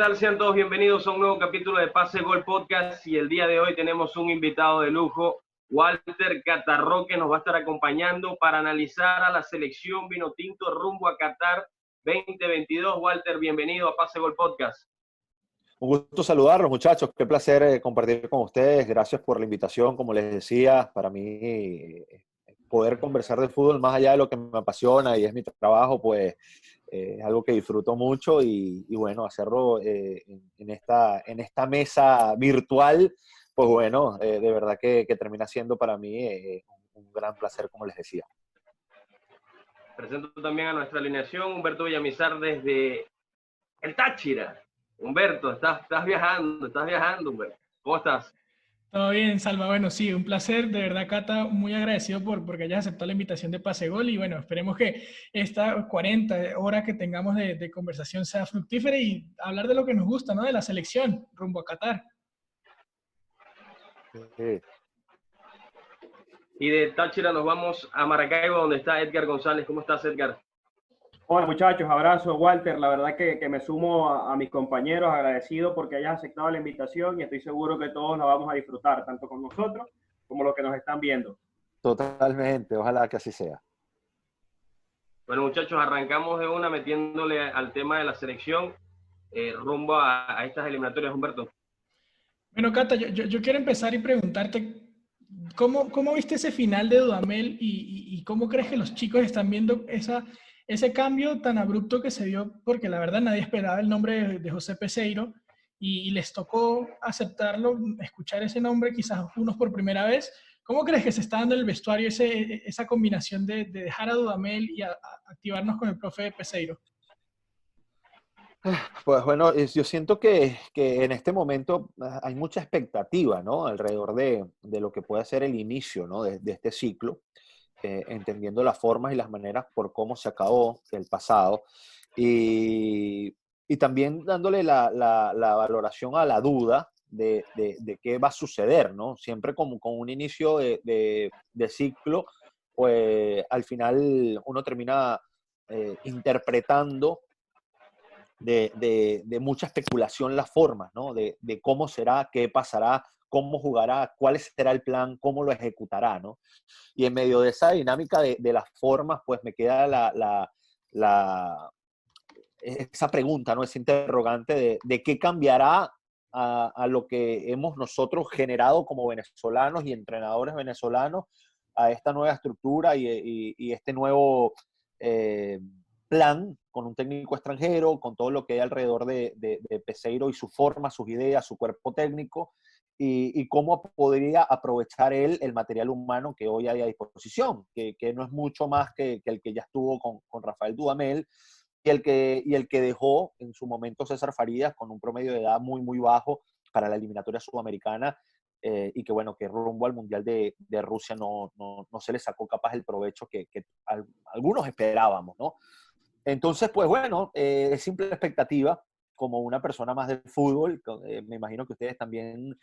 tal? Sean todos bienvenidos a un nuevo capítulo de Pase Gol Podcast y el día de hoy tenemos un invitado de lujo, Walter Catarró, que nos va a estar acompañando para analizar a la selección Vinotinto rumbo a Qatar 2022. Walter, bienvenido a Pase Gol Podcast. Un gusto saludarlos, muchachos. Qué placer compartir con ustedes. Gracias por la invitación. Como les decía, para mí poder conversar de fútbol más allá de lo que me apasiona y es mi trabajo, pues es algo que disfruto mucho y bueno, hacerlo en esta mesa virtual, pues bueno, de verdad que termina siendo para mí un gran placer, como les decía. Presento también a nuestra alineación, Humberto Villamizar desde el Táchira. Humberto, estás viajando, Humberto. ¿Cómo estás? Todo bien, Salva. Bueno, sí, un placer. De verdad, Cata, muy agradecido porque hayas aceptado la invitación de Pase Gol y bueno, esperemos que esta 40 horas que tengamos de conversación sea fructífera y hablar de lo que nos gusta, ¿no? De la selección rumbo a Qatar. Sí. Y de Táchira nos vamos a Maracaibo, donde está Edgar González. ¿Cómo estás, Edgar? Hola muchachos, abrazo Walter, la verdad que me sumo a mis compañeros, agradecido porque hayas aceptado la invitación y estoy seguro que todos la vamos a disfrutar, tanto con nosotros como los que nos están viendo. Totalmente, ojalá que así sea. Bueno muchachos, arrancamos de una metiéndole al tema de la selección rumbo a estas eliminatorias, Humberto. Bueno, Cata, yo quiero empezar y preguntarte, ¿cómo viste ese final de Dudamel y cómo crees que los chicos están viendo ese cambio tan abrupto que se dio? Porque la verdad nadie esperaba el nombre de José Peseiro y les tocó aceptarlo, escuchar ese nombre, quizás unos por primera vez. ¿Cómo crees que se está dando en el vestuario esa combinación de dejar a Dudamel y a activarnos con el profe Peseiro? Pues bueno, yo siento que en este momento hay mucha expectativa, ¿no? Alrededor de lo que puede ser el inicio, ¿no? de este ciclo, entendiendo las formas y las maneras por cómo se acabó el pasado y también dándole la valoración a la duda de qué va a suceder, ¿no? Siempre como con un inicio de ciclo, pues al final uno termina interpretando de mucha especulación las formas, ¿no? De cómo será, qué pasará, cómo jugará, cuál será el plan, cómo lo ejecutará, ¿no? Y en medio de esa dinámica de las formas, pues me queda esa pregunta, ¿no? Ese interrogante de qué cambiará a lo que hemos nosotros generado como venezolanos y entrenadores venezolanos a esta nueva estructura y este nuevo plan con un técnico extranjero, con todo lo que hay alrededor de Peseiro y su forma, sus ideas, su cuerpo técnico, y cómo podría aprovechar él el material humano que hoy hay a disposición, que no es mucho más que el que ya estuvo con Rafael Dudamel, y el que dejó en su momento César Farías con un promedio de edad muy, muy bajo para la eliminatoria sudamericana, y que bueno, que rumbo al Mundial de Rusia no se le sacó capaz el provecho que algunos esperábamos, ¿no? Entonces, pues bueno, es simple expectativa, como una persona más del fútbol, me imagino que ustedes también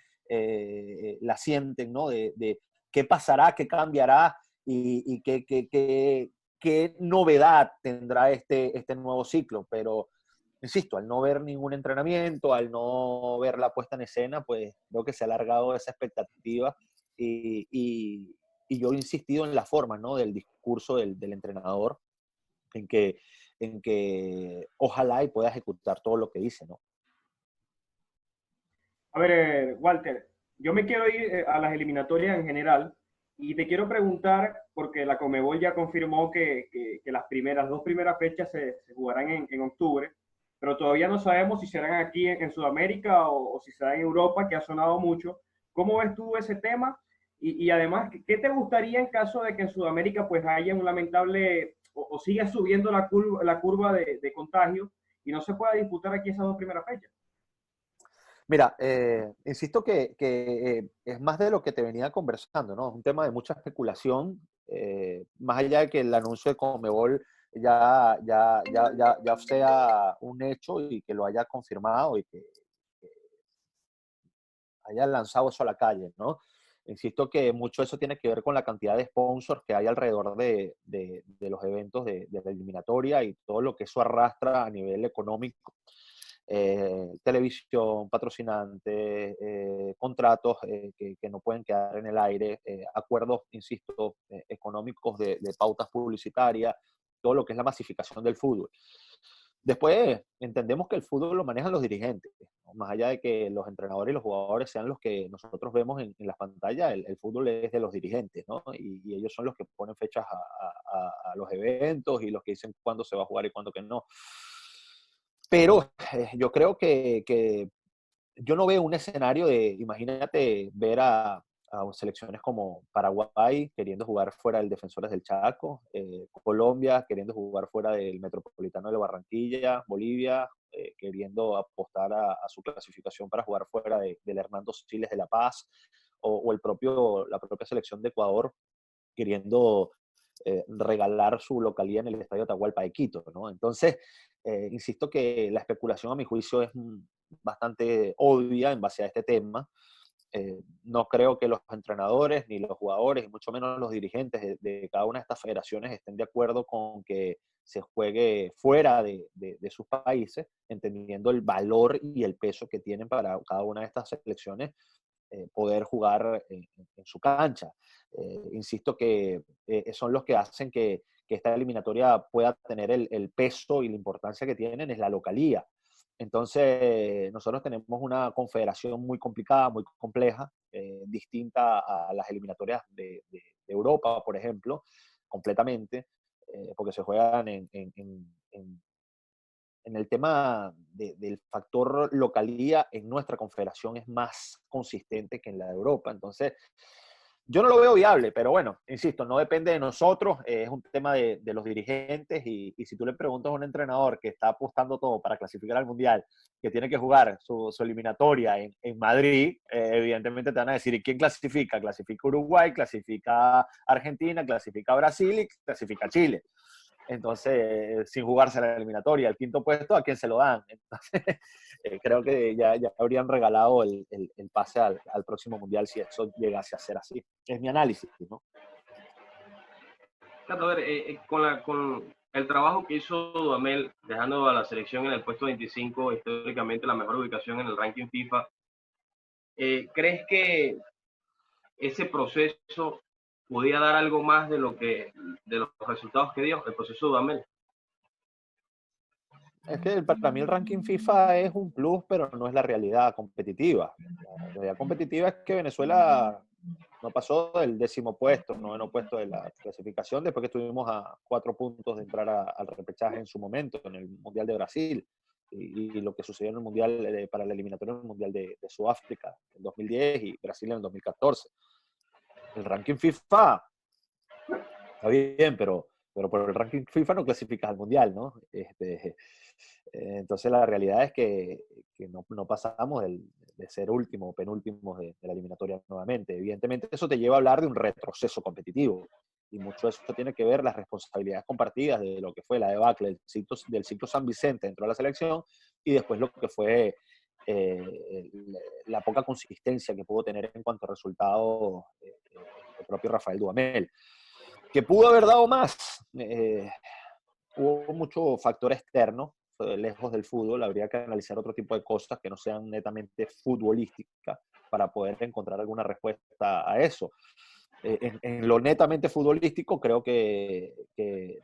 la sienten, ¿no? De qué pasará, qué cambiará y qué novedad tendrá este nuevo ciclo. Pero, insisto, al no ver ningún entrenamiento, al no ver la puesta en escena, pues creo que se ha alargado esa expectativa y yo he insistido en la forma, ¿no? Del discurso del entrenador, en que ojalá y pueda ejecutar todo lo que dice, ¿no? A ver, Walter, yo me quiero ir a las eliminatorias en general y te quiero preguntar, porque la Conmebol ya confirmó que las dos primeras fechas se jugarán en octubre, pero todavía no sabemos si serán aquí en Sudamérica o si serán en Europa, que ha sonado mucho. ¿Cómo ves tú ese tema? Y además, ¿qué te gustaría en caso de que en Sudamérica pues haya un lamentable o siga subiendo la curva de contagio y no se pueda disputar aquí esas dos primeras fechas? Mira, insisto que es más de lo que te venía conversando, ¿no? Es un tema de mucha especulación, más allá de que el anuncio de Conmebol ya sea un hecho y que lo haya confirmado y que haya lanzado eso a la calle, ¿no? Insisto que mucho de eso tiene que ver con la cantidad de sponsors que hay alrededor de los eventos de la eliminatoria y todo lo que eso arrastra a nivel económico. televisión, patrocinantes, contratos que no pueden quedar en el aire, acuerdos, insisto, económicos de pautas publicitarias, todo lo que es la masificación del fútbol. Después entendemos que el fútbol lo manejan los dirigentes, ¿no? Más allá de que los entrenadores y los jugadores sean los que nosotros vemos en las pantallas, el fútbol es de los dirigentes, ¿no? Y ellos son los que ponen fechas a los eventos y los que dicen cuándo se va a jugar y cuándo que no. Pero yo creo que yo no veo un escenario de, imagínate, ver a selecciones como Paraguay queriendo jugar fuera del Defensores del Chaco, Colombia queriendo jugar fuera del Metropolitano de Barranquilla, Bolivia queriendo apostar a su clasificación para jugar fuera del Hernando Siles de La Paz, o la propia selección de Ecuador queriendo regalar su localía en el Estadio Atahualpa de Quito, ¿no? Entonces, insisto que la especulación a mi juicio es bastante obvia en base a este tema. No creo que los entrenadores, ni los jugadores, y mucho menos los dirigentes de cada una de estas federaciones estén de acuerdo con que se juegue fuera de sus países, entendiendo el valor y el peso que tienen para cada una de estas selecciones poder jugar en su cancha. Insisto que son los que hacen que esta eliminatoria pueda tener el peso y la importancia que tienen, es la localía. Entonces, nosotros tenemos una confederación muy complicada, muy compleja, distinta a las eliminatorias de Europa, por ejemplo, completamente, porque se juegan en el tema del factor localía. En nuestra confederación es más consistente que en la de Europa. Entonces, yo no lo veo viable, pero bueno, insisto, no depende de nosotros, es un tema de los dirigentes, y si tú le preguntas a un entrenador que está apostando todo para clasificar al Mundial, que tiene que jugar su eliminatoria en Madrid, evidentemente te van a decir, ¿y quién clasifica? Clasifica Uruguay, clasifica Argentina, clasifica Brasil y clasifica Chile. Entonces, sin jugarse la eliminatoria, el quinto puesto, ¿a quién se lo dan? Entonces, creo que ya habrían regalado el pase al próximo Mundial si eso llegase a ser así. Es mi análisis, ¿no? A ver, con el trabajo que hizo Dudamel, dejando a la selección en el puesto 25, históricamente la mejor ubicación en el ranking FIFA, ¿crees que ese proceso podía dar algo más de los resultados que dio el proceso de Dudamel? Es que para mí el ranking FIFA es un plus, pero no es la realidad competitiva. La realidad competitiva es que Venezuela no pasó del 10º puesto, 9º puesto de la clasificación, después que estuvimos a 4 puntos de entrar al repechaje en su momento, en el Mundial de Brasil, y lo que sucedió en el Mundial, para la eliminatoria del Mundial de Sudáfrica en 2010 y Brasil en el 2014. El ranking FIFA está bien, pero por el ranking FIFA no clasificas al Mundial, ¿no? Entonces la realidad es que no pasamos de ser último o penúltimo de la eliminatoria nuevamente. Evidentemente eso te lleva a hablar de un retroceso competitivo, y mucho de eso tiene que ver las responsabilidades compartidas de lo que fue la debacle del ciclo San Vicente dentro de la selección, y después lo que fue la poca consistencia que pudo tener en cuanto a resultados el propio Rafael Dudamel. ¿Que pudo haber dado más? Hubo mucho factor externo, lejos del fútbol. Habría que analizar otro tipo de cosas que no sean netamente futbolísticas para poder encontrar alguna respuesta a eso. En lo netamente futbolístico, creo que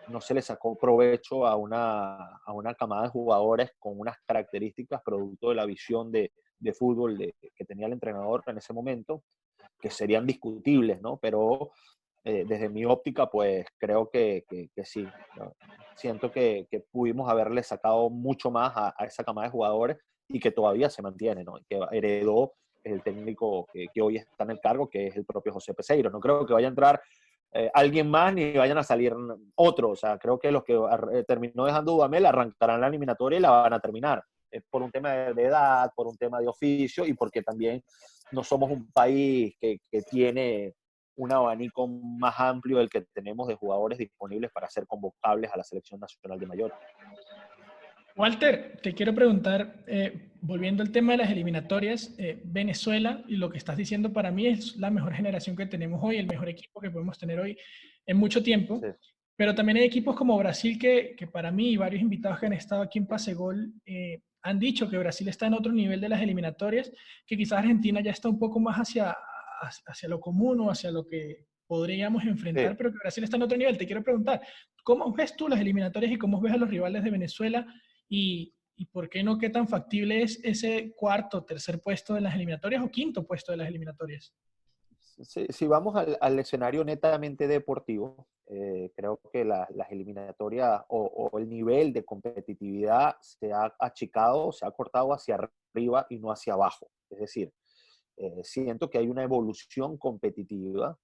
no se le sacó provecho a una camada de jugadores con unas características producto de la visión de fútbol que tenía el entrenador en ese momento, que serían discutibles, ¿no? Pero desde mi óptica, pues creo que sí, ¿no? Siento que pudimos haberle sacado mucho más a esa camada de jugadores, y que todavía se mantiene, ¿no? Que heredó el técnico que hoy está en el cargo, que es el propio José Peseiro. No creo que vaya a entrar alguien más ni vayan a salir otros. O sea, creo que los que terminó dejando Dudamel arrancarán la eliminatoria y la van a terminar. Es por un tema de edad, por un tema de oficio, y porque también no somos un país que tiene un abanico más amplio del que tenemos de jugadores disponibles para ser convocables a la selección nacional de mayor. Walter, te quiero preguntar, volviendo al tema de las eliminatorias, Venezuela, y lo que estás diciendo para mí es la mejor generación que tenemos hoy, el mejor equipo que podemos tener hoy en mucho tiempo. Sí. Pero también hay equipos como Brasil que para mí, y varios invitados que han estado aquí en Pase Gol, han dicho que Brasil está en otro nivel de las eliminatorias, que quizás Argentina ya está un poco más hacia lo común o hacia lo que podríamos enfrentar, Sí. pero que Brasil está en otro nivel. Te quiero preguntar, ¿cómo ves tú las eliminatorias y cómo ves a los rivales de Venezuela? Y por qué no, qué tan factible es ese cuarto, tercer puesto de las eliminatorias o quinto puesto de las eliminatorias? Si vamos al escenario netamente deportivo, creo que las eliminatorias o el nivel de competitividad se ha achicado, se ha cortado hacia arriba y no hacia abajo. Es decir, siento que hay una evolución competitiva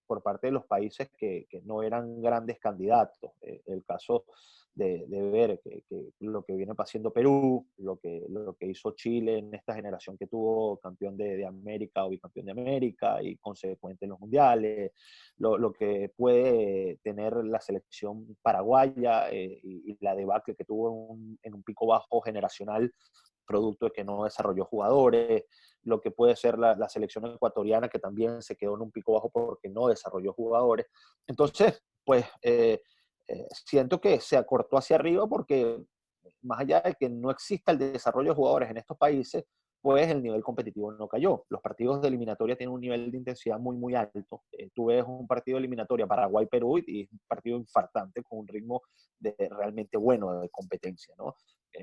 por parte de los países que no eran grandes candidatos. El caso de ver que lo que viene haciendo Perú, lo que hizo Chile en esta generación que tuvo campeón de América o bicampeón de América y consecuente en los mundiales, lo que puede tener la selección paraguaya y la debacle que tuvo en un pico bajo generacional producto de que no desarrolló jugadores, lo que puede ser la selección ecuatoriana, que también se quedó en un pico bajo porque no desarrolló jugadores. Entonces, pues siento que se acortó hacia arriba porque más allá de que no exista el desarrollo de jugadores en estos países, pues el nivel competitivo no cayó. Los partidos de eliminatoria tienen un nivel de intensidad muy, muy alto. Tú ves un partido de eliminatoria Paraguay-Perú y es un partido infartante con un ritmo realmente bueno de competencia, ¿no?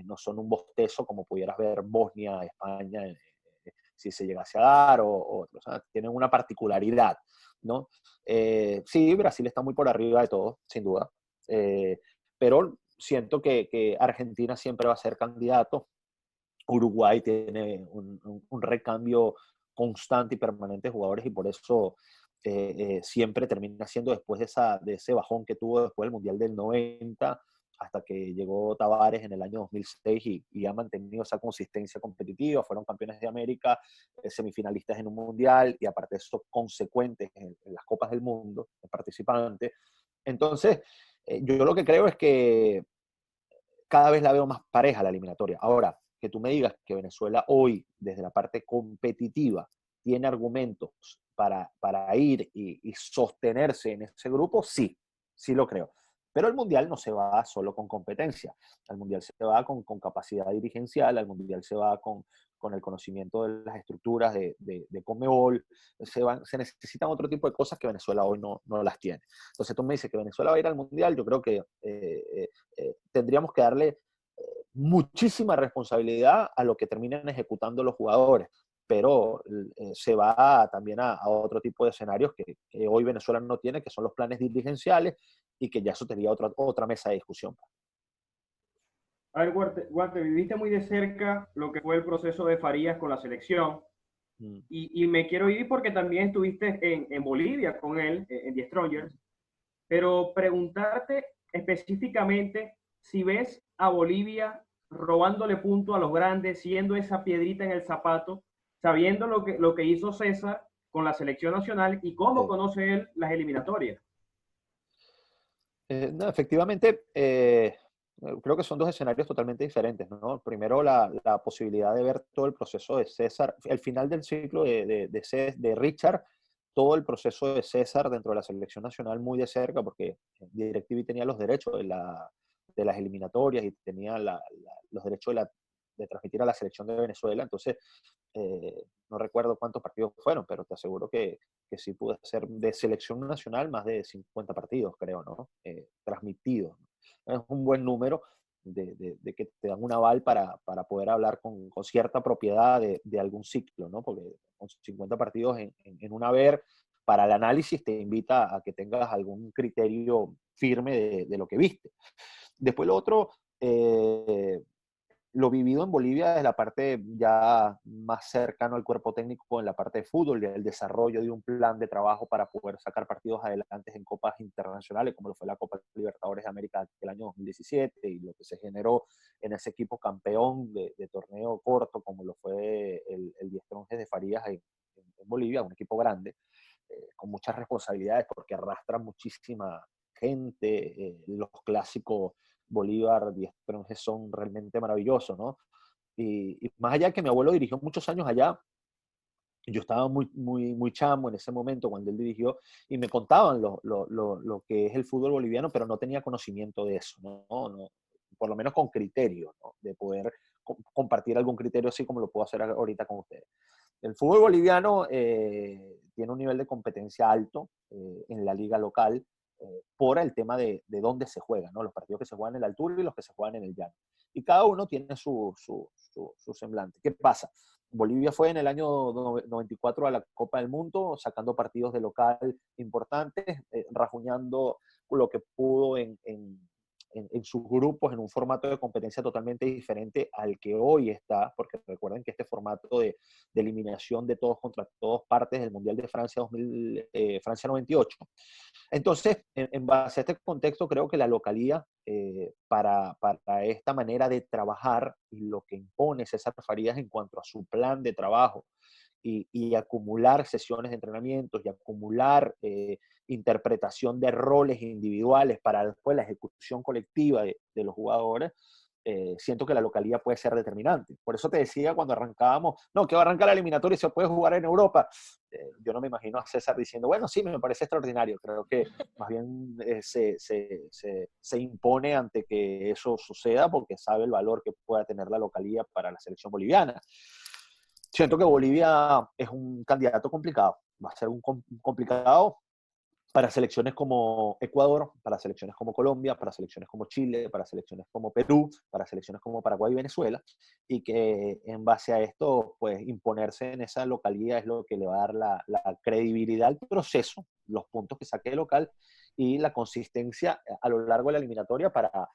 No son un bostezo como pudieras ver Bosnia, España, si se llegase a dar, o sea, tienen una particularidad, ¿no? Sí, Brasil está muy por arriba de todo, sin duda, pero siento que Argentina siempre va a ser candidato. Uruguay tiene un recambio constante y permanente de jugadores y por eso siempre termina siendo después de ese bajón que tuvo después del Mundial del 90 hasta que llegó Tavares en el año 2006 y ha mantenido esa consistencia competitiva, fueron campeones de América, semifinalistas en un Mundial y aparte de eso consecuentes en las Copas del Mundo, participantes. Entonces, yo lo que creo es que cada vez la veo más pareja la eliminatoria. Ahora, que tú me digas que Venezuela hoy, desde la parte competitiva, tiene argumentos para ir y sostenerse en ese grupo, sí, sí lo creo. Pero el Mundial no se va solo con competencia, al Mundial se va con capacidad dirigencial, al Mundial se va con el conocimiento de las estructuras de Conmebol, se necesitan otro tipo de cosas que Venezuela hoy no las tiene. Entonces tú me dices que Venezuela va a ir al Mundial, yo creo que tendríamos que darle muchísima responsabilidad a lo que terminan ejecutando los jugadores, pero se va también a otro tipo de escenarios que hoy Venezuela no tiene, que son los planes dirigenciales y que ya eso sería otra mesa de discusión. A ver, Walter, viviste muy de cerca lo que fue el proceso de Farías con la selección y me quiero ir porque también estuviste en Bolivia con él, en The Strongers, pero preguntarte específicamente si ves a Bolivia robándole punto a los grandes, siendo esa piedrita en el zapato, sabiendo lo que hizo César con la selección nacional y cómo conoce él las eliminatorias. No, efectivamente, creo que son dos escenarios totalmente diferentes, ¿no? Primero, la posibilidad de ver todo el proceso de César, el final del ciclo de Richard, todo el proceso de César dentro de la selección nacional muy de cerca, porque DirecTV tenía los derechos de las eliminatorias y tenía los derechos de transmitir a la selección de Venezuela. Entonces, no recuerdo cuántos partidos fueron, pero te aseguro que sí pude hacer de selección nacional más de 50 partidos, creo, ¿no? Transmitidos. ¿No? Es un buen número de que te dan un aval para poder hablar con cierta propiedad de algún ciclo, ¿no? Porque con 50 partidos en un haber, para el análisis te invita a que tengas algún criterio firme de lo que viste. Después lo otro, lo vivido en Bolivia es la parte ya más cercano al cuerpo técnico en la parte de fútbol, el desarrollo de un plan de trabajo para poder sacar partidos adelante en copas internacionales, como lo fue la Copa Libertadores de América del año 2017 y lo que se generó en ese equipo campeón de torneo corto, como lo fue el 10 Tronjes de Farías en Bolivia, un equipo grande, con muchas responsabilidades porque arrastra muchísima gente, los clásicos Bolívar, Díaz Tronjes son realmente maravillosos, ¿no? Y más allá de que mi abuelo dirigió muchos años allá, Yo estaba muy chamo en ese momento cuando él dirigió y me contaban lo que es el fútbol boliviano, pero no tenía conocimiento de eso, ¿no? Por lo menos con criterio, ¿no? De poder compartir algún criterio así como lo puedo hacer ahorita con ustedes. El fútbol boliviano tiene un nivel de competencia alto en la liga local por el tema de dónde se juega, ¿no? Los partidos que se juegan en la altura y los que se juegan en el llano. Y cada uno tiene su semblante. ¿Qué pasa? Bolivia fue en el año 94 a la Copa del Mundo, sacando partidos de local importantes, rajuñando lo que pudo en sus grupos, en un formato de competencia totalmente diferente al que hoy está, porque recuerden que este formato de eliminación de todos contra todos partes del Mundial de Francia, Francia 98. Entonces, en base a este contexto, creo que la localía para esta manera de trabajar y lo que impone César Farías en cuanto a su plan de trabajo y acumular sesiones de entrenamientos y acumular interpretación de roles individuales para después la ejecución colectiva de los jugadores, siento que la localía puede ser determinante. Por eso te decía cuando arrancábamos, no, que va a arrancar la eliminatoria y se puede jugar en Europa. Yo no me imagino a César diciendo, bueno, sí, me parece extraordinario. Creo que más bien se impone ante que eso suceda porque sabe el valor que pueda tener la localía para la selección boliviana. Siento que Bolivia es un candidato complicado. Va a ser un complicado para selecciones como Ecuador, para selecciones como Colombia, para selecciones como Chile, para selecciones como Perú, para selecciones como Paraguay y Venezuela, y que en base a esto, pues imponerse en esa localidad es lo que le va a dar la credibilidad al proceso, los puntos que saque de local y la consistencia a lo largo de la eliminatoria para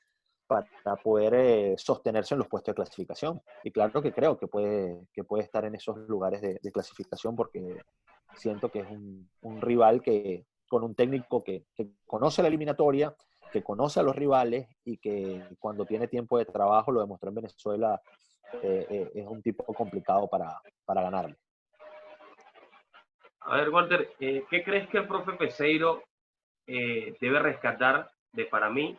poder sostenerse en los puestos de clasificación. Y claro que creo que puede estar en esos lugares de clasificación porque siento que es un rival que con un técnico que conoce la eliminatoria, que conoce a los rivales y que cuando tiene tiempo de trabajo, lo demostró en Venezuela, es un tipo complicado para ganarle. A ver, Walter, ¿qué crees que el profe Peseiro debe rescatar de, para mí,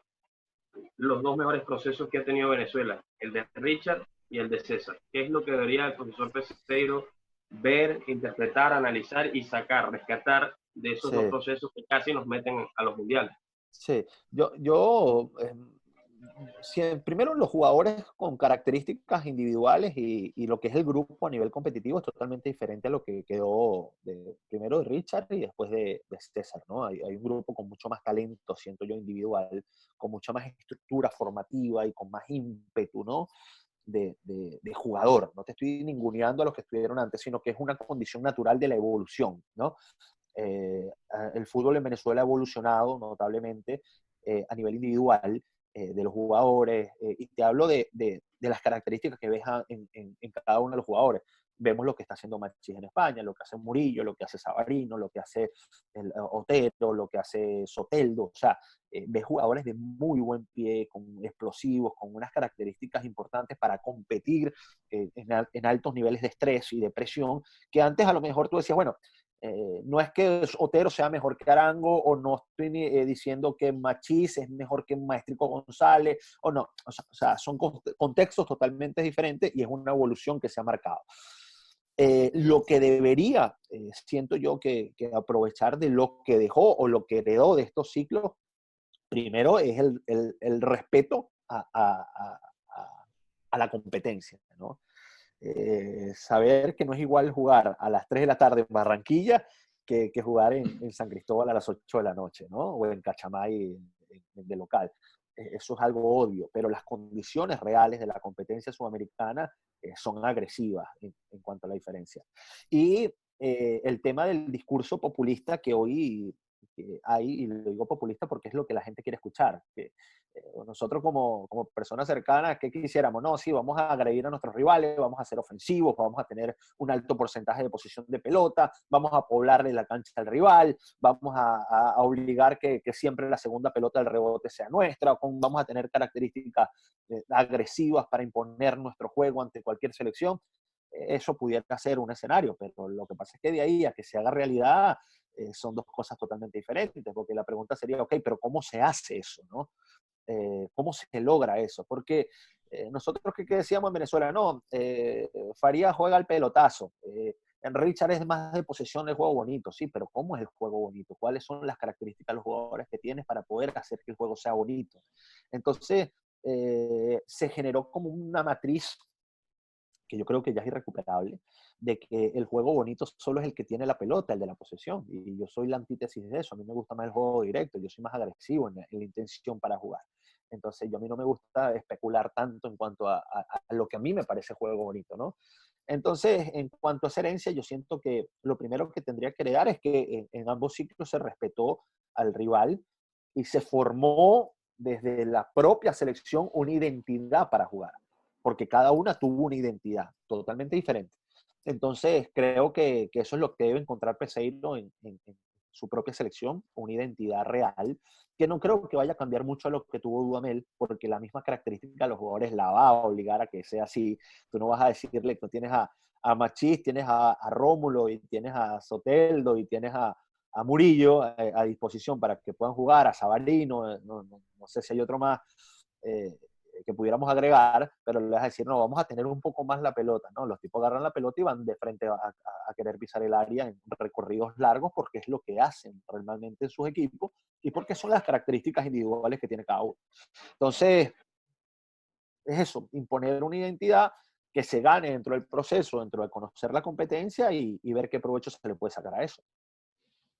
los dos mejores procesos que ha tenido Venezuela, el de Richard y el de César? ¿Qué es lo que debería el profesor Peseiro ver, interpretar, analizar y sacar, rescatar de esos dos procesos que casi nos meten a los mundiales? Sí, primero los jugadores con características individuales y lo que es el grupo a nivel competitivo es totalmente diferente a lo que quedó primero de Richard y después de César, ¿no? Hay un grupo con mucho más talento, siento yo, individual, con mucha más estructura formativa y con más ímpetu, ¿no? De jugador. No te estoy ninguneando a los que estuvieron antes, sino que es una condición natural de la evolución, ¿no? El fútbol en Venezuela ha evolucionado notablemente a nivel individual de los jugadores, y te hablo de las características que ves en cada uno de los jugadores. Vemos lo que está haciendo Machís en España, lo que hace Murillo, lo que hace Savarino, lo que hace Otero, lo que hace Soteldo. O sea, ves jugadores de muy buen pie, con explosivos, con unas características importantes para competir en altos niveles de estrés y de presión, que antes a lo mejor tú decías, bueno, no es que Otero sea mejor que Arango, o no estoy diciendo que Machís es mejor que Maestrico González, o no. O sea, son contextos totalmente diferentes y es una evolución que se ha marcado. Lo que debería, siento yo, que aprovechar de lo que dejó o lo que heredó de estos ciclos, primero es el respeto a la competencia, ¿no? Saber que no es igual jugar a las 3 de la tarde en Barranquilla que jugar en San Cristóbal a las 8 de la noche, ¿no? O en Cachamay de local. Eso es algo obvio, pero las condiciones reales de la competencia sudamericana son agresivas en cuanto a la diferencia. Y el tema del discurso populista que hoy hay, y lo digo populista porque es lo que la gente quiere escuchar, que nosotros como personas cercanas, ¿qué quisiéramos? No, sí, vamos a agredir a nuestros rivales, vamos a ser ofensivos, vamos a tener un alto porcentaje de posesión de pelota, vamos a poblarle la cancha al rival, vamos a obligar que siempre la segunda pelota del rebote sea nuestra, vamos a tener características agresivas para imponer nuestro juego ante cualquier selección. Eso pudiera ser un escenario, pero lo que pasa es que de ahí a que se haga realidad son dos cosas totalmente diferentes, porque la pregunta sería, ok, pero ¿cómo se hace eso, no? ¿Cómo se logra eso? Porque nosotros, ¿qué decíamos en Venezuela? No, Farías juega al pelotazo. Richard es más de posesión del juego bonito, sí, pero ¿cómo es el juego bonito? ¿Cuáles son las características de los jugadores que tienes para poder hacer que el juego sea bonito? Entonces, se generó como una matriz que yo creo que ya es irrecuperable, de que el juego bonito solo es el que tiene la pelota, el de la posesión. Y yo soy la antítesis de eso. A mí me gusta más el juego directo. Yo soy más agresivo en la intención para jugar. Entonces, a mí no me gusta especular tanto en cuanto a lo que a mí me parece juego bonito, ¿no? Entonces, en cuanto a esa herencia, yo siento que lo primero que tendría que crear es que en ambos ciclos se respetó al rival y se formó desde la propia selección una identidad para jugar, porque cada una tuvo una identidad totalmente diferente. Entonces, creo que eso es lo que debe encontrar Peseiro en su propia selección, una identidad real, que no creo que vaya a cambiar mucho a lo que tuvo Dudamel, porque la misma característica de los jugadores la va a obligar a que sea así. Tú no vas a decirle que tienes a Machís, tienes a Rómulo, y tienes a Soteldo, y tienes a Murillo a disposición para que puedan jugar, a Sabarino, no sé si hay otro más, que pudiéramos agregar, pero le vas a decir, no, vamos a tener un poco más la pelota, ¿no? Los tipos agarran la pelota y van de frente a querer pisar el área en recorridos largos porque es lo que hacen normalmente en sus equipos y porque son las características individuales que tiene cada uno. Entonces, es eso, imponer una identidad que se gane dentro del proceso, dentro de conocer la competencia y ver qué provecho se le puede sacar a eso.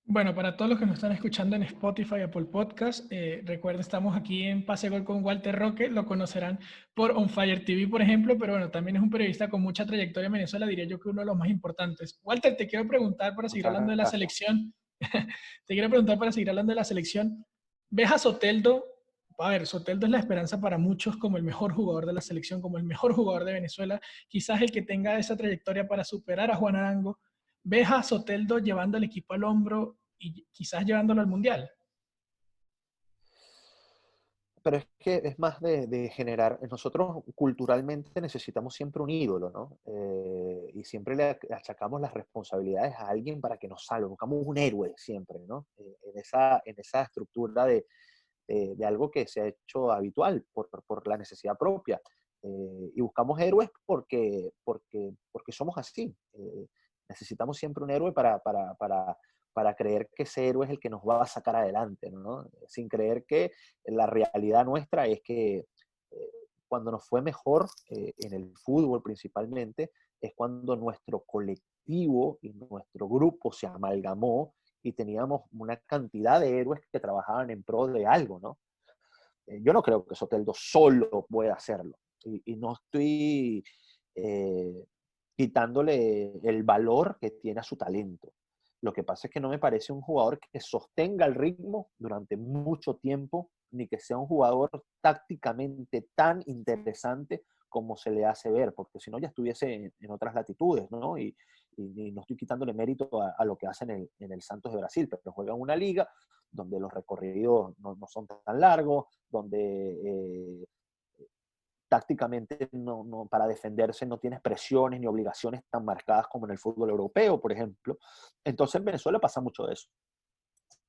Bueno, para todos los que nos están escuchando en Spotify, Apple Podcast, recuerden, estamos aquí en Pase Gol con Walter Roque, lo conocerán por On Fire TV, por ejemplo, pero bueno, también es un periodista con mucha trayectoria en Venezuela, diría yo que uno de los más importantes. Walter, te quiero preguntar para seguir Muchas hablando de la gracias. selección, te quiero preguntar para seguir hablando de la selección, ¿ves a Soteldo? A ver, Soteldo es la esperanza para muchos como el mejor jugador de la selección, como el mejor jugador de Venezuela, quizás el que tenga esa trayectoria para superar a Juan Arango. ¿Ves a Soteldo llevando al equipo al hombro y quizás llevándolo al Mundial? Pero es que es más de generar, nosotros culturalmente necesitamos siempre un ídolo, ¿no? Y siempre le achacamos las responsabilidades a alguien para que nos salve, buscamos un héroe siempre, ¿no? En esa estructura de algo que se ha hecho habitual por la necesidad propia. Y buscamos héroes porque somos así. Necesitamos siempre un héroe para creer que ese héroe es el que nos va a sacar adelante, ¿no? Sin creer que la realidad nuestra es que cuando nos fue mejor en el fútbol principalmente, es cuando nuestro colectivo y nuestro grupo se amalgamó y teníamos una cantidad de héroes que trabajaban en pro de algo, ¿no? Yo no creo que Soteldo solo pueda hacerlo. Y no estoy eh, quitándole el valor que tiene a su talento. Lo que pasa es que no me parece un jugador que sostenga el ritmo durante mucho tiempo, ni que sea un jugador tácticamente tan interesante como se le hace ver, porque si no ya estuviese en otras latitudes, ¿no? Y no estoy quitándole mérito a lo que hace en el Santos de Brasil, pero juega en una liga donde los recorridos no son tan largos, donde tácticamente para defenderse no tienes presiones ni obligaciones tan marcadas como en el fútbol europeo, por ejemplo. Entonces en Venezuela pasa mucho de eso.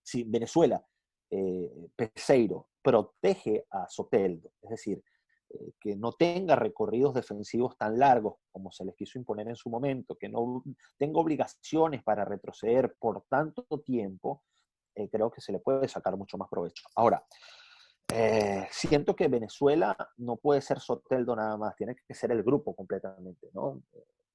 Si Venezuela, Peseiro, protege a Soteldo, es decir, que no tenga recorridos defensivos tan largos como se les quiso imponer en su momento, que no tenga obligaciones para retroceder por tanto tiempo, creo que se le puede sacar mucho más provecho. Ahora, siento que Venezuela no puede ser Soteldo nada más, tiene que ser el grupo completamente, ¿no?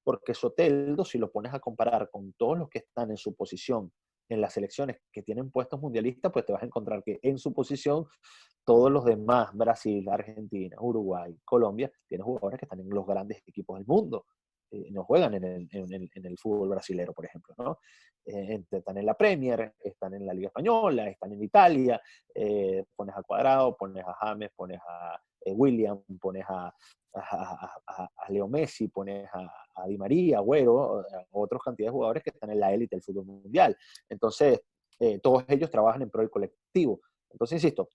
Porque Soteldo, si lo pones a comparar con todos los que están en su posición en las selecciones que tienen puestos mundialistas, pues te vas a encontrar que en su posición todos los demás, Brasil, Argentina, Uruguay, Colombia, tienen jugadores que están en los grandes equipos del mundo. No juegan en el fútbol brasilero, por ejemplo, ¿no? Están en la Premier, están en la Liga Española, están en Italia, pones a Cuadrado, pones a James, pones a William, pones a Leo Messi, pones a Di María, Agüero, a otras cantidades de jugadores que están en la élite del fútbol mundial. Entonces, todos ellos trabajan en pro del colectivo. Entonces, insisto,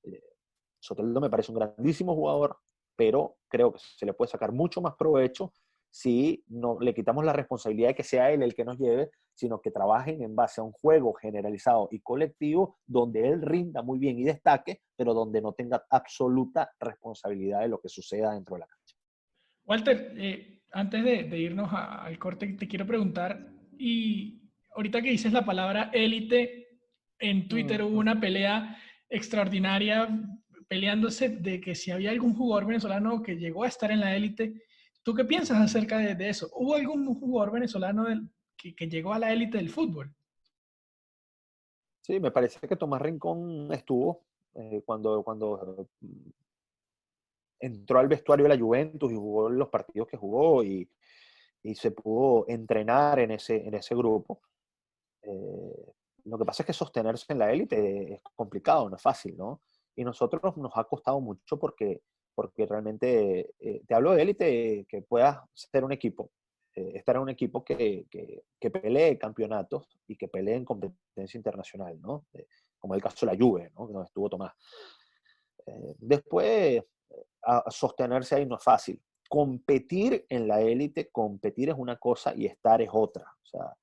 Soteldo me parece un grandísimo jugador, pero creo que se le puede sacar mucho más provecho si no le quitamos la responsabilidad de que sea él el que nos lleve, sino que trabajen en base a un juego generalizado y colectivo donde él rinda muy bien y destaque, pero donde no tenga absoluta responsabilidad de lo que suceda dentro de la cancha. Walter, antes de irnos al corte, te quiero preguntar, Y ahorita que dices la palabra élite, en Twitter hubo una pelea extraordinaria peleándose de que si había algún jugador venezolano que llegó a estar en la élite. ¿Tú qué piensas acerca de eso? ¿Hubo algún jugador venezolano que llegó a la élite del fútbol? Sí, me parece que Tomás Rincón estuvo cuando entró al vestuario de la Juventus y jugó los partidos que jugó y se pudo entrenar en ese grupo. Lo que pasa es que sostenerse en la élite es complicado, no es fácil, ¿no? Y nosotros nos ha costado mucho porque realmente, te hablo de élite, que puedas ser un equipo, estar en un equipo que pelee campeonatos y que pelee en competencia internacional, ¿no? Como el caso de la Juve, ¿no? Donde estuvo Tomás. Después, a sostenerse ahí no es fácil. Competir en la élite, competir es una cosa y estar es otra. O sea,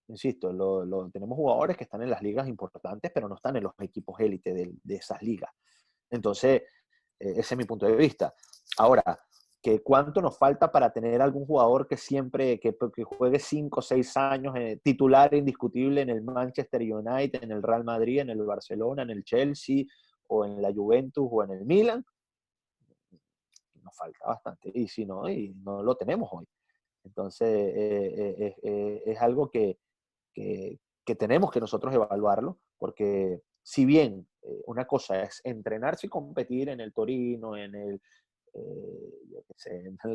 insisto, tenemos jugadores que están en las ligas importantes, pero no están en los equipos élite de esas ligas. Entonces, ese es mi punto de vista. Ahora, que cuánto nos falta para tener algún jugador que siempre, que juegue 5 o 6 años, titular indiscutible en el Manchester United, en el Real Madrid, en el Barcelona, en el Chelsea, o en la Juventus, o en el Milan, nos falta bastante. Y no lo tenemos hoy. Entonces, es algo que tenemos que nosotros evaluarlo, porque si bien una cosa es entrenarse y competir en el Torino, en el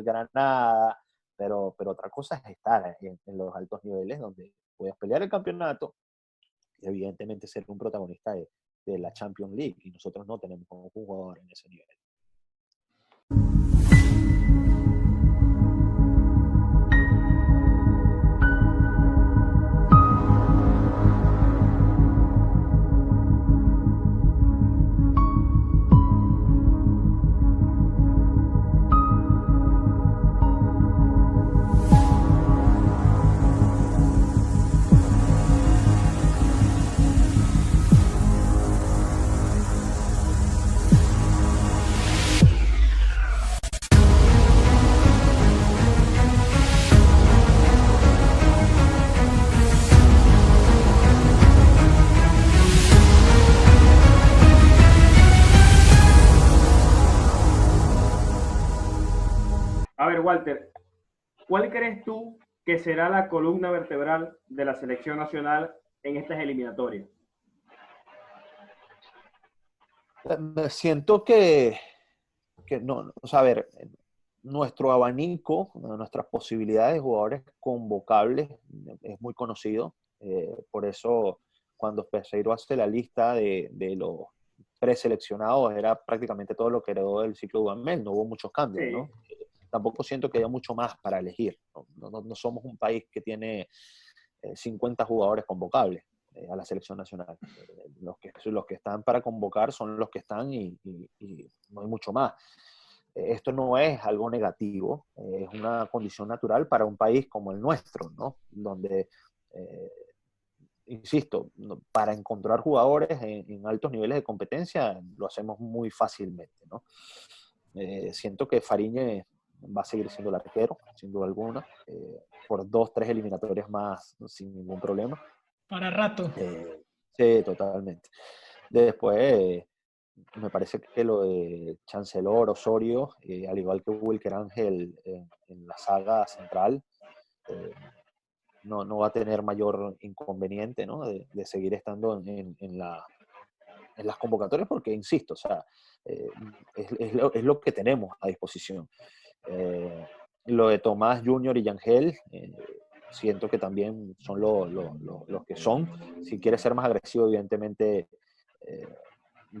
Granada, pero otra cosa es estar en los altos niveles donde puedes pelear el campeonato y evidentemente ser un protagonista de la Champions League, y nosotros no tenemos un jugador en ese nivel. A ver, Walter, ¿cuál crees tú que será la columna vertebral de la selección nacional en estas eliminatorias? Siento que no, o sea, a ver, nuestro abanico, nuestras posibilidades de jugadores convocables es muy conocido. Por eso, cuando Peseiro hace la lista de los preseleccionados, era prácticamente todo lo que heredó del ciclo Dudamel. No hubo muchos cambios, ¿no? Tampoco siento que haya mucho más para elegir. No somos un país que tiene 50 jugadores convocables a la selección nacional. Los que están para convocar son los que están y no hay mucho más. Esto no es algo negativo, es una condición natural para un país como el nuestro, ¿no? Donde, insisto, para encontrar jugadores en altos niveles de competencia lo hacemos muy fácilmente, ¿no? Siento que Fariñe va a seguir siendo el arquero, sin duda alguna, por 2, 3 eliminatorias más sin ningún problema. Para rato. Sí, totalmente. Después, me parece que lo de Chancellor, Osorio, al igual que Wilker Ángel en la saga central, no va a tener mayor inconveniente, ¿no? de seguir estando en las convocatorias, porque, insisto, o sea, es lo que tenemos a disposición. Lo de Tomás Junior y Yangel, siento que también son los que son. Si quiere ser más agresivo, evidentemente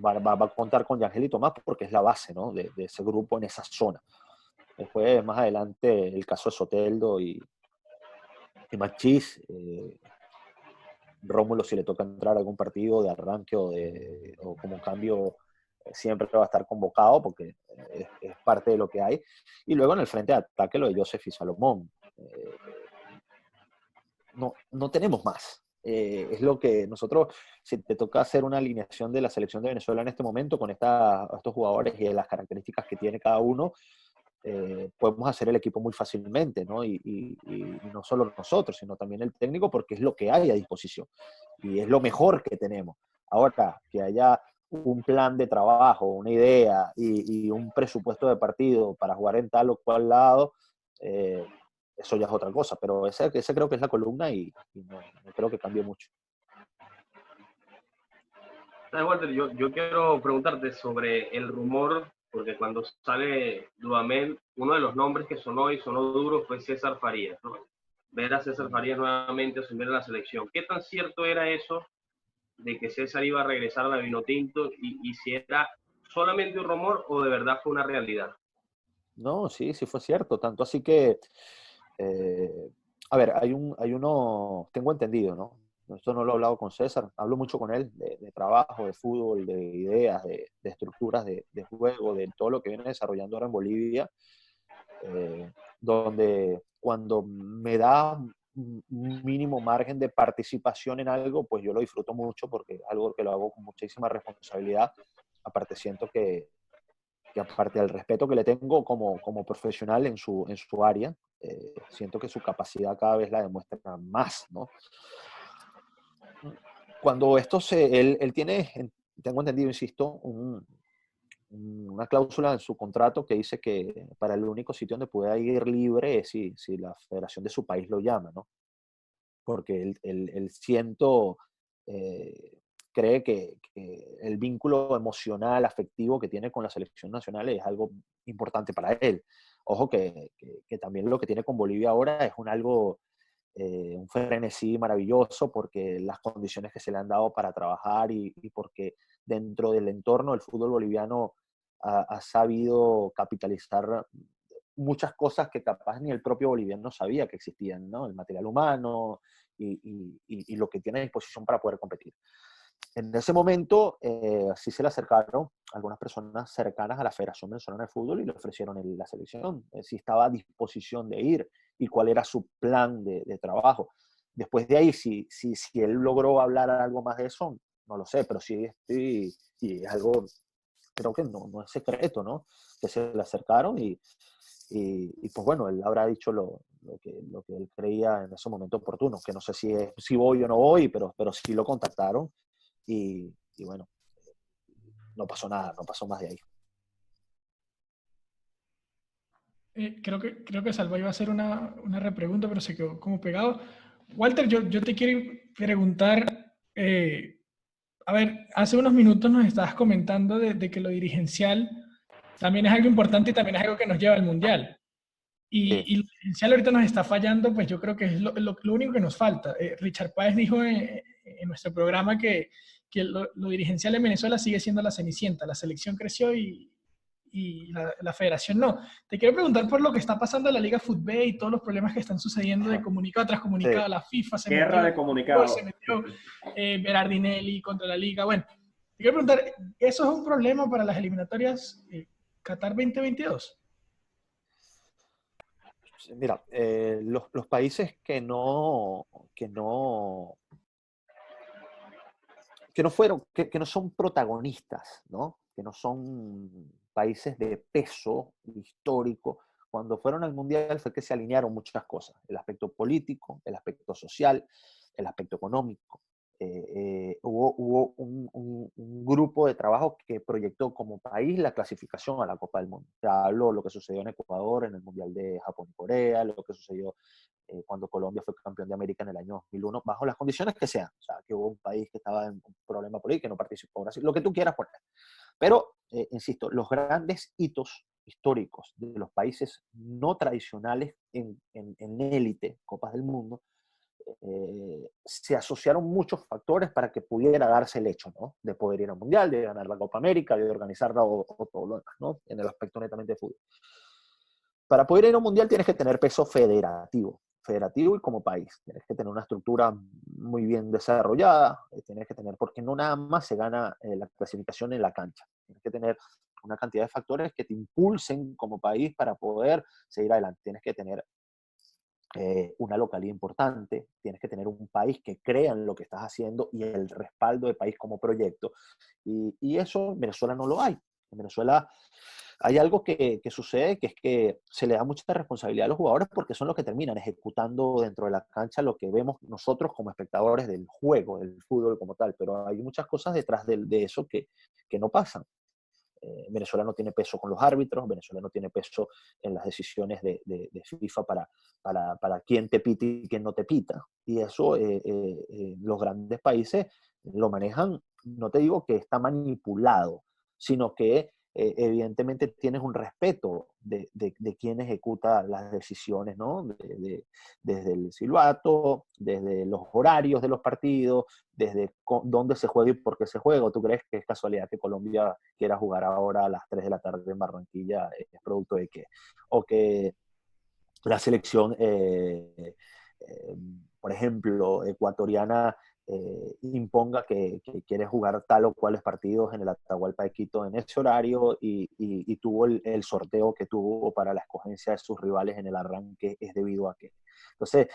va a contar con Yangel y Tomás, porque es la base, ¿no? de ese grupo en esa zona. Después, más adelante, el caso de Soteldo y Machís. Rómulo, si le toca entrar a algún partido de arranque o como cambio, siempre va a estar convocado porque es parte de lo que hay. Y luego en el frente de ataque lo de Joseph y Salomón. No tenemos más. Es lo que nosotros, si te toca hacer una alineación de la selección de Venezuela en este momento con estos jugadores y las características que tiene cada uno, podemos hacer el equipo muy fácilmente, ¿no? Y no solo nosotros, sino también el técnico, porque es lo que hay a disposición y es lo mejor que tenemos. Ahora, que haya un plan de trabajo, una idea y un presupuesto de partido para jugar en tal o cual lado, eso ya es otra cosa, pero ese creo que es la columna y no creo que cambie mucho. ¿Sabes, Walter? Yo quiero preguntarte sobre el rumor, porque cuando sale Dudamel, uno de los nombres que sonó y sonó duro fue César Farías, ¿no? Ver a César Farías nuevamente asumir la selección. ¿Qué tan cierto era eso de que César iba a regresar a la Vinotinto y si era solamente un rumor o de verdad fue una realidad? No, sí fue cierto. Tanto así que, a ver, hay uno, tengo entendido, ¿no? Esto no lo he hablado con César, hablo mucho con él de trabajo, de fútbol, de ideas, de estructuras de juego, de todo lo que viene desarrollando ahora en Bolivia, donde cuando me da un mínimo margen de participación en algo, pues yo lo disfruto mucho porque es algo que lo hago con muchísima responsabilidad. Aparte siento que aparte del respeto que le tengo como profesional en su área, siento que su capacidad cada vez la demuestra más, ¿no? Cuando él tiene, tengo entendido, insisto, una cláusula en su contrato que dice que para el único sitio donde pueda ir libre es si la federación de su país lo llama, ¿no? Porque él siento, eh, cree que el vínculo emocional, afectivo que tiene con la selección nacional es algo importante para él. Ojo que también lo que tiene con Bolivia ahora es un frenesí maravilloso porque las condiciones que se le han dado para trabajar y porque dentro del entorno del fútbol boliviano ha sabido capitalizar muchas cosas que capaz ni el propio boliviano sabía que existían, ¿no? El material humano y lo que tiene a disposición para poder competir. En ese momento sí se le acercaron algunas personas cercanas a la Federación Venezolana de Fútbol y le ofrecieron la selección, si estaba a disposición de ir y cuál era su plan de trabajo. Después de ahí, si él logró hablar algo más de eso, no lo sé, pero sí es algo, creo que no es secreto, ¿no? Que se le acercaron y pues bueno, él habrá dicho lo que él creía en ese momento oportuno, que no sé si voy o no voy, pero sí lo contactaron y bueno, no pasó nada, no pasó más de ahí. Creo que Salva iba a hacer una repregunta, pero se quedó como pegado. Walter, yo te quiero preguntar, a ver, hace unos minutos nos estabas comentando de que lo dirigencial también es algo importante y también es algo que nos lleva al Mundial. Sí, Y lo dirigencial ahorita nos está fallando, pues yo creo que es lo único que nos falta. Richard Páez dijo en nuestro programa que lo dirigencial en Venezuela sigue siendo la cenicienta. La selección creció y la federación no. Te quiero preguntar por lo que está pasando en la Liga Fútbol y todos los problemas que están sucediendo de comunicado tras sí. comunicado. La FIFA se Guerra metió, de comunicados. se metió Berardinelli contra la Liga. Bueno, te quiero preguntar, ¿eso es un problema para las eliminatorias Qatar 2022? Mira, los países que no son protagonistas, ¿no? Que no son países de peso histórico, cuando fueron al Mundial fue que se alinearon muchas cosas, el aspecto político, el aspecto social, el aspecto económico. Hubo un grupo de trabajo que proyectó como país la clasificación a la Copa del Mundo. Ya habló lo que sucedió en Ecuador, en el Mundial de Japón y Corea, lo que sucedió cuando Colombia fue campeón de América en el año 2001, bajo las condiciones que sean. O sea, que hubo un país que estaba en un problema político, que no participó, Brasil, lo que tú quieras poner. Pero, insisto, los grandes hitos históricos de los países no tradicionales en élite, Copas del Mundo, se asociaron muchos factores para que pudiera darse el hecho, ¿no? De poder ir al Mundial, de ganar la Copa América, de organizarla o todo lo demás, ¿no? En el aspecto netamente de fútbol. Para poder ir a un Mundial tienes que tener peso federativo y como país. Tienes que tener una estructura muy bien desarrollada, tienes que tener, porque no nada más se gana la clasificación en la cancha. Tienes que tener una cantidad de factores que te impulsen como país para poder seguir adelante. Tienes que tener una localidad importante, tienes que tener un país que crea en lo que estás haciendo y el respaldo del país como proyecto. Y eso en Venezuela no lo hay. En Venezuela hay algo que sucede, que es que se le da mucha responsabilidad a los jugadores porque son los que terminan ejecutando dentro de la cancha lo que vemos nosotros como espectadores del juego, del fútbol como tal, pero hay muchas cosas detrás de eso que no pasan. Venezuela no tiene peso con los árbitros, Venezuela no tiene peso en las decisiones de FIFA para quién te pita y quién no te pita. Y eso los grandes países lo manejan, no te digo que está manipulado, sino que evidentemente tienes un respeto de quién ejecuta las decisiones, ¿no? Desde el silbato, desde los horarios de los partidos, desde dónde se juega y por qué se juega. ¿O tú crees que es casualidad que Colombia quiera jugar ahora a las 3 de la tarde en Barranquilla? ¿Es producto de qué? O que la selección, por ejemplo, ecuatoriana, imponga que quiere jugar tal o cuales partidos en el Atahualpa de Quito en ese horario y tuvo el sorteo que tuvo para la escogencia de sus rivales en el arranque es debido a que. Entonces,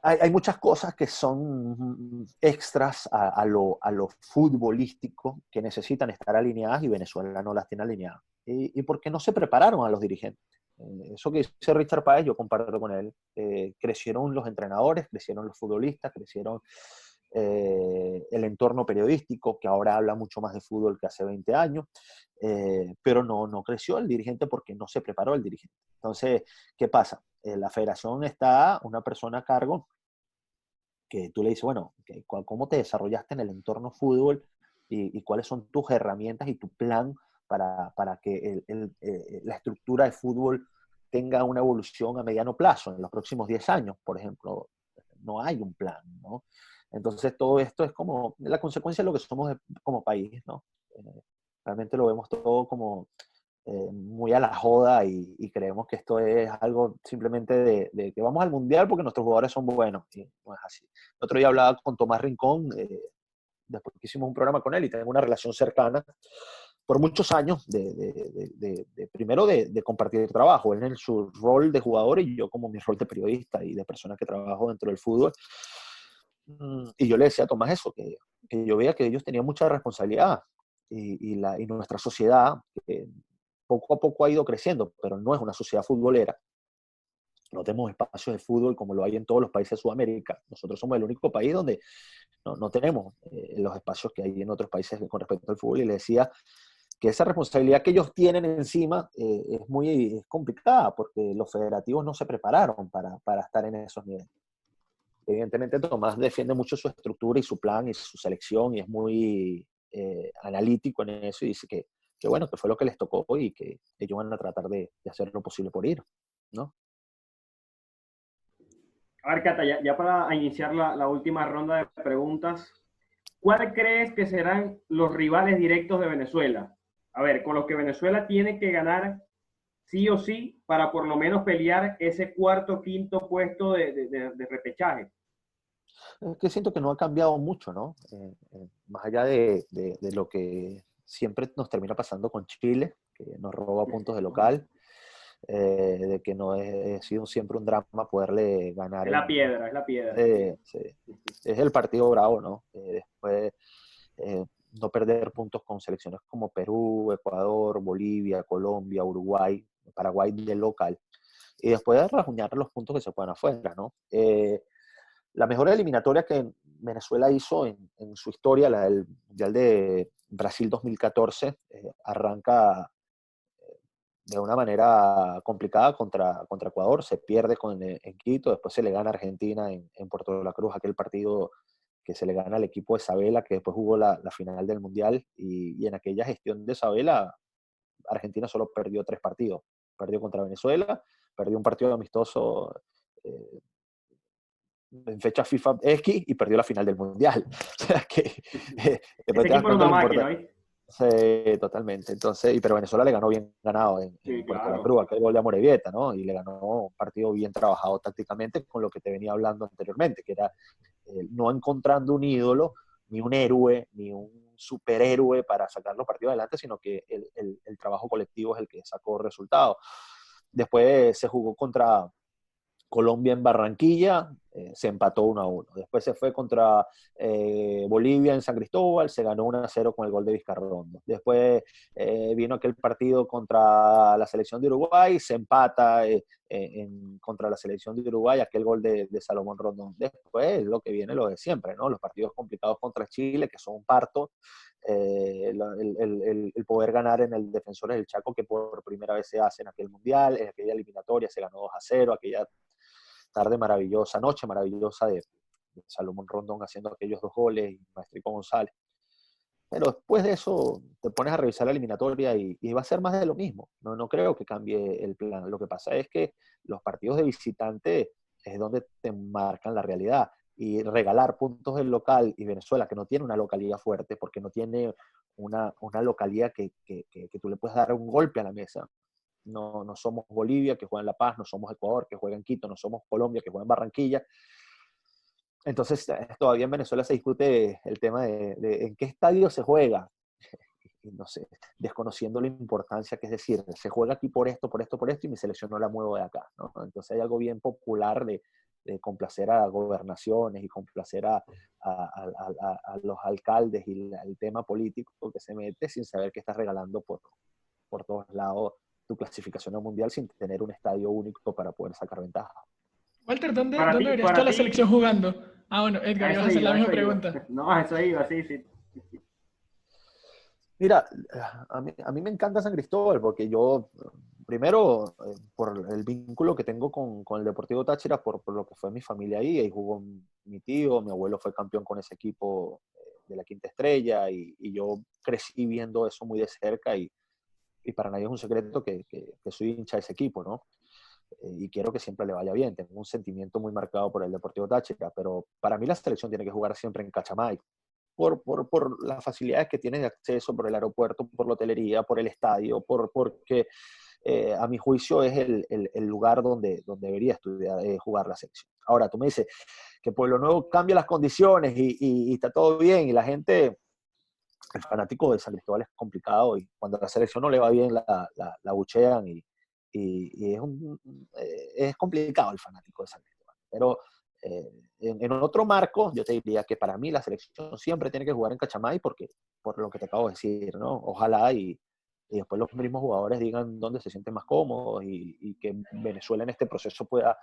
hay muchas cosas que son extras a lo futbolístico que necesitan estar alineadas y Venezuela no las tiene alineadas. Y porque no se prepararon a los dirigentes. Eso que dice Richard Páez, yo comparto con él. Crecieron los entrenadores, crecieron los futbolistas, crecieron el entorno periodístico, que ahora habla mucho más de fútbol que hace 20 años, pero no creció el dirigente porque no se preparó el dirigente. Entonces, ¿qué pasa? La federación está una persona a cargo que tú le dices, bueno, ¿cómo te desarrollaste en el entorno fútbol y cuáles son tus herramientas y tu plan para que la estructura de fútbol tenga una evolución a mediano plazo, en los próximos 10 años, por ejemplo? No hay un plan, ¿no? Entonces todo esto es como la consecuencia de lo que somos como país, ¿no? Realmente lo vemos todo como muy a la joda y creemos que esto es algo simplemente de que vamos al mundial porque nuestros jugadores son buenos. Y no es así. El otro día hablaba con Tomás Rincón, después que hicimos un programa con él y tengo una relación cercana por muchos años, primero de compartir el trabajo, él en su rol de jugador y yo como mi rol de periodista y de persona que trabajo dentro del fútbol. Y yo le decía a Tomás eso, que yo veía que ellos tenían mucha responsabilidad y nuestra sociedad poco a poco ha ido creciendo, pero no es una sociedad futbolera. No tenemos espacios de fútbol como lo hay en todos los países de Sudamérica. Nosotros somos el único país donde no tenemos los espacios que hay en otros países con respecto al fútbol. Y le decía que esa responsabilidad que ellos tienen encima es complicada porque los federativos no se prepararon para estar en esos niveles. Evidentemente Tomás defiende mucho su estructura y su plan y su selección y es muy analítico en eso y dice que bueno, que fue lo que les tocó y que ellos van a tratar de hacer lo posible por ir, ¿no? A ver, Cata, ya para iniciar la última ronda de preguntas, ¿cuál crees que serán los rivales directos de Venezuela? A ver, con los que Venezuela tiene que ganar sí o sí para por lo menos pelear ese cuarto, quinto puesto de repechaje. Es que siento que no ha cambiado mucho, ¿no? Más allá de lo que siempre nos termina pasando con Chile, que nos roba puntos de local, de que no ha sido siempre un drama poderle ganar. Es la piedra, es la piedra. Sí. Es el partido bravo, ¿no? Después no perder puntos con selecciones como Perú, Ecuador, Bolivia, Colombia, Uruguay, Paraguay de local. Y después rajuñar los puntos que se puedan afuera, ¿no? La mejor eliminatoria que Venezuela hizo en su historia, la del Mundial de Brasil 2014, arranca de una manera complicada contra Ecuador, se pierde en Quito, después se le gana a Argentina en Puerto de la Cruz, aquel partido que se le gana al equipo de Sabela, que después jugó la final del Mundial, y en aquella gestión de Sabela, Argentina solo perdió 3 partidos. Perdió contra Venezuela, perdió un partido amistoso en fecha FIFA X y perdió la final del Mundial. O sea que este equipo era una máquina, ¿eh? Sí, totalmente. Entonces, pero Venezuela le ganó bien ganado en Puerto de la Cruz, aquel gol de Amorebieta, ¿no? Y le ganó un partido bien trabajado tácticamente con lo que te venía hablando anteriormente, que era no encontrando un ídolo, ni un héroe, ni un superhéroe para sacar los partidos adelante, sino que el trabajo colectivo es el que sacó resultados. Después se jugó contra Colombia en Barranquilla, se empató 1-1. Después se fue contra Bolivia en San Cristóbal, se ganó 1-0 con el gol de Vizcarrondo. Después vino aquel partido contra la selección de Uruguay, se empata contra la selección de Uruguay, aquel gol de Salomón Rondón. Después lo que viene lo de siempre, ¿no? Los partidos complicados contra Chile, que son un parto. El poder ganar en el Defensores del Chaco, que por primera vez se hace en aquel mundial, en aquella eliminatoria se ganó 2-0, aquella tarde maravillosa, noche maravillosa de Salomón Rondón haciendo aquellos 2 goles y Maestrico González. Pero después de eso te pones a revisar la eliminatoria y va a ser más de lo mismo. No creo que cambie el plan. Lo que pasa es que los partidos de visitante es donde te marcan la realidad. Y regalar puntos del local y Venezuela, que no tiene una localidad fuerte, porque no tiene una localidad que tú le puedes dar un golpe a la mesa. No somos Bolivia, que juega en La Paz, no somos Ecuador, que juega en Quito, no somos Colombia, que juega en Barranquilla. Entonces, todavía en Venezuela se discute el tema de en qué estadio se juega. Y no sé, desconociendo la importancia, que es decir, se juega aquí por esto, y mi selección no la muevo de acá, ¿no? Entonces hay algo bien popular de complacer a gobernaciones y complacer a los alcaldes y el tema político que se mete sin saber que estás regalando por todos lados tu clasificación al mundial sin tener un estadio único para poder sacar ventaja. Walter, ¿dónde verías tú a la selección jugando? Ah, bueno, Edgar, ibas a hacer la misma pregunta. No, eso iba, sí. Mira, a mí me encanta San Cristóbal porque yo, primero, por el vínculo que tengo con el Deportivo Táchira, por lo que fue mi familia ahí jugó mi tío, mi abuelo fue campeón con ese equipo de la Quinta Estrella y yo crecí viendo eso muy de cerca y para nadie es un secreto que soy hincha de ese equipo, ¿no? Y quiero que siempre le vaya bien. Tengo un sentimiento muy marcado por el Deportivo Táchira, pero para mí la selección tiene que jugar siempre en Cachamay, por las facilidades que tiene de acceso, por el aeropuerto, por la hotelería, por el estadio, porque a mi juicio es el lugar donde debería jugar la selección. Ahora, tú me dices que Pueblo Nuevo cambia las condiciones y está todo bien y la gente... El fanático de San Cristóbal es complicado y cuando a la selección no le va bien la buchean y es complicado el fanático de San Cristóbal. Pero en otro marco, yo te diría que para mí la selección siempre tiene que jugar en Cachamay por lo que te acabo de decir, ¿no? Ojalá y después los mismos jugadores digan dónde se sienten más cómodos y que Venezuela en este proceso pueda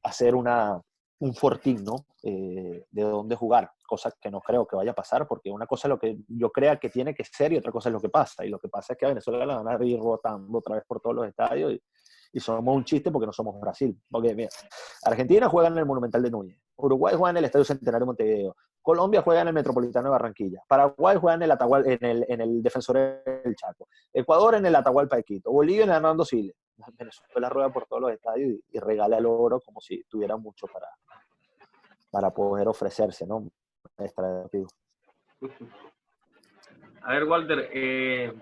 hacer un fortín, ¿no? De dónde jugar, cosa que no creo que vaya a pasar, porque una cosa es lo que yo crea que tiene que ser y otra cosa es lo que pasa. Y lo que pasa es que a Venezuela la van a ir rotando otra vez por todos los estadios y somos un chiste porque no somos Brasil. Porque, mira, Argentina juega en el Monumental de Núñez, Uruguay juega en el Estadio Centenario de Montevideo, Colombia juega en el Metropolitano de Barranquilla, Paraguay juega en el Defensor del Chaco, Ecuador en el Atahualpa de Quito, Bolivia en el Hernando Siles. Venezuela rueda por todos los estadios y regala el oro como si tuviera mucho para poder ofrecerse, ¿no? Extradivo. A ver, Walter,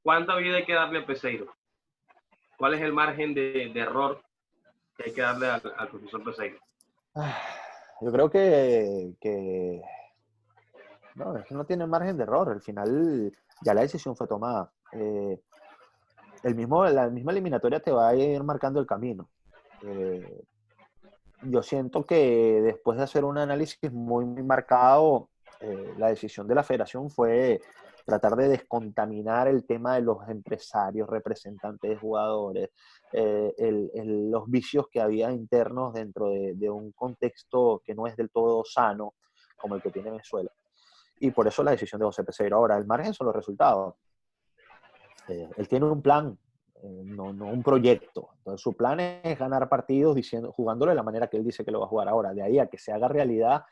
¿cuánta vida hay que darle a Peseiro? ¿Cuál es el margen de error que hay que darle al profesor Peseiro? Yo creo que no, es que no tiene margen de error. Al final ya la decisión fue tomada. La misma eliminatoria te va a ir marcando el camino. Yo siento que después de hacer un análisis muy, muy marcado, la decisión de la federación fue tratar de descontaminar el tema de los empresarios, representantes de jugadores, los vicios que había internos dentro de un contexto que no es del todo sano, como el que tiene Venezuela. Y por eso la decisión de José Peseiro. Ahora, el margen son los resultados. Él tiene un plan, no un proyecto. Entonces, su plan es ganar partidos jugándolo de la manera que él dice que lo va a jugar. Ahora, de ahí a que se haga realidad,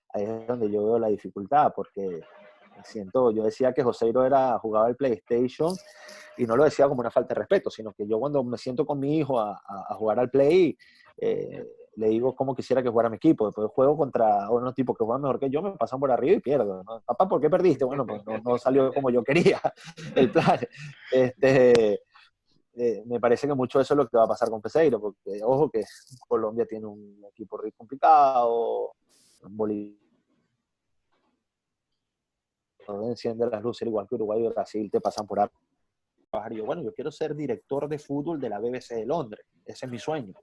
ahí es donde yo veo la dificultad, porque yo decía que Joseiro jugaba el PlayStation y no lo decía como una falta de respeto, sino que yo cuando me siento con mi hijo a jugar al Play, le digo cómo quisiera que jugara mi equipo. Después juego contra unos tipos que juegan mejor que yo, me pasan por arriba y pierdo, ¿no? Papá, ¿por qué perdiste? Bueno, pues no salió como yo quería el plan. Me parece que mucho eso es lo que va a pasar con Peseiro, porque ojo que Colombia tiene un equipo muy complicado, Bolivia enciende las luces, igual que Uruguay y Brasil te pasan por arriba. Yo quiero ser director de fútbol de la BBC de Londres, ese es mi sueño.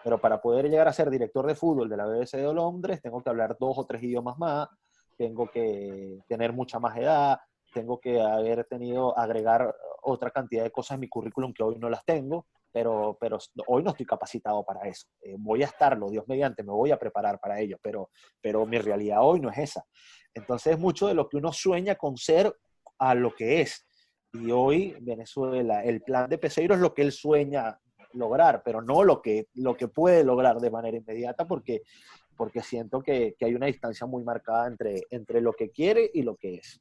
Pero para poder llegar a ser director de fútbol de la BBC de Londres, tengo que hablar 2 o 3 idiomas más, tengo que tener mucha más edad, tengo que agregar otra cantidad de cosas en mi currículum que hoy no las tengo, pero hoy no estoy capacitado para eso. Voy a estarlo, Dios mediante, me voy a preparar para ello, pero mi realidad hoy no es esa. Entonces es mucho de lo que uno sueña con ser a lo que es. Y hoy Venezuela, el plan de Peseiro es lo que él sueña lograr, pero no lo que puede lograr de manera inmediata, porque siento que hay una distancia muy marcada entre lo que quiere y lo que es.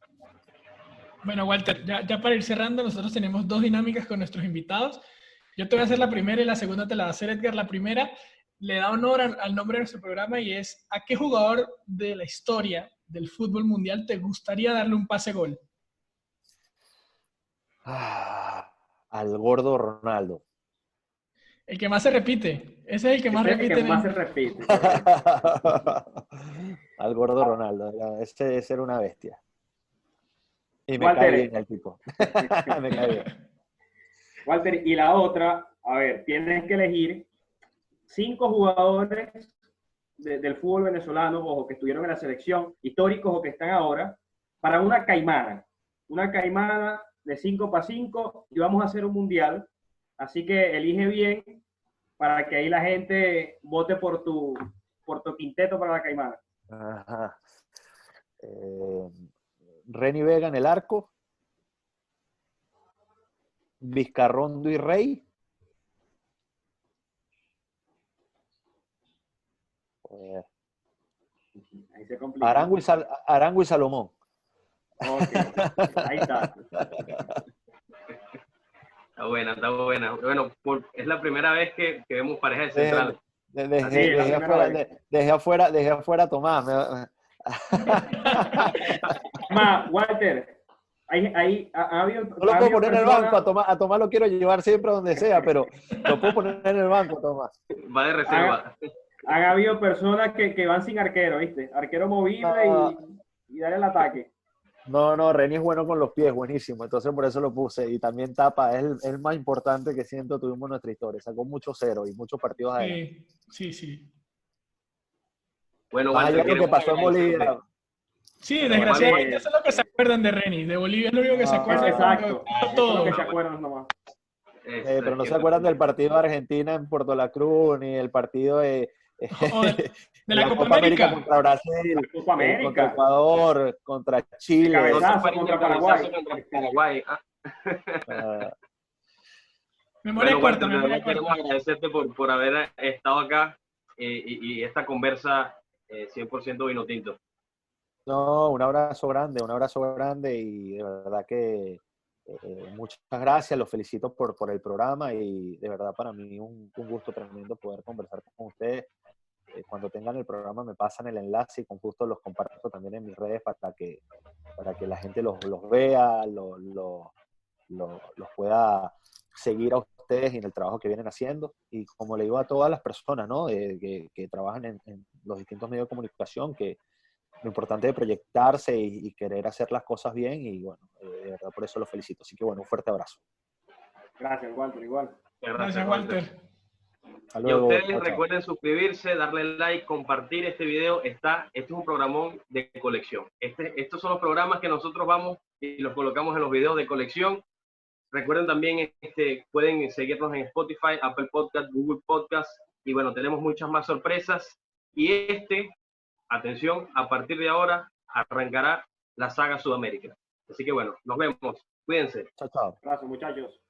Bueno, Walter, ya para ir cerrando, nosotros tenemos 2 dinámicas con nuestros invitados. Yo te voy a hacer la primera y la segunda te la va a hacer Edgar. La primera le da honor al nombre de nuestro programa y es: ¿a qué jugador de la historia del fútbol mundial te gustaría darle un pase gol? Al gordo Ronaldo. El que más se repite. Ese es el que más repite. El que más se repite. Al gordo Ronaldo. Ese era una bestia. Y me Walter, cae bien el tipo. Me cae bien. Walter, y la otra, a ver, tienes que elegir 5 jugadores del fútbol venezolano, o que estuvieron en la selección, históricos o que están ahora, para una caimana. Una caimana de 5x5 y vamos a hacer un mundial. Así que elige bien para que ahí la gente vote por tu quinteto para la caimana. Ajá. Renny Vega en el arco. Vizcarrondo y Rey. Ahí se complica. Arango y Salomón. Okay. Ahí está. Está buena. Bueno, es la primera vez que vemos pareja de central. Dejé afuera a Tomás. Walter, ha habido... No lo puedo poner en el banco, a Tomás lo quiero llevar siempre donde sea, pero lo puedo poner en el banco, Tomás. Va de reserva. Han habido personas que van sin arquero, ¿viste? Arquero movible y darle el ataque. No, Renny es bueno con los pies, buenísimo. Entonces por eso lo puse. Y también tapa, es el más importante que siento tuvimos en nuestra historia. Sacó muchos ceros y muchos partidos adelante. Sí. Bueno, Walter, lo que pasó en Bolivia. Sí, desgraciadamente eso es lo que se acuerdan de Renny. De Bolivia es lo único que se acuerdan. Exacto. Todo. Es lo que se acuerdan nomás. Pero no se acuerdan del partido de Argentina en Puerto La Cruz, ni el partido de la Copa América contra Brasil, Copa América. Contra Ecuador, contra Chile, cabezazo contra Paraguay. Memoria corta. Queremos agradecerte por haber estado acá y esta conversa 100% vino tinto. No, un abrazo grande y de verdad que muchas gracias, los felicito por el programa y de verdad para mí un gusto tremendo poder conversar con ustedes. Cuando tengan el programa me pasan el enlace y con gusto los comparto también en mis redes para que la gente los vea, los pueda seguir a ustedes y en el trabajo que vienen haciendo. Y como le digo a todas las personas, ¿no? que trabajan en los distintos medios de comunicación, que lo importante es proyectarse y querer hacer las cosas bien y bueno, de verdad por eso los felicito. Así que bueno, un fuerte abrazo. Gracias, Walter, igual. Gracias, Walter. Y a ustedes recuerden suscribirse, darle like, compartir este video. Este es un programón de colección. Estos son los programas que nosotros vamos y los colocamos en los videos de colección. Recuerden también, pueden seguirnos en Spotify, Apple Podcast, Google Podcast y bueno, tenemos muchas más sorpresas. Y atención, a partir de ahora arrancará la saga Sudamérica. Así que bueno, nos vemos. Cuídense. Chao. Gracias, muchachos.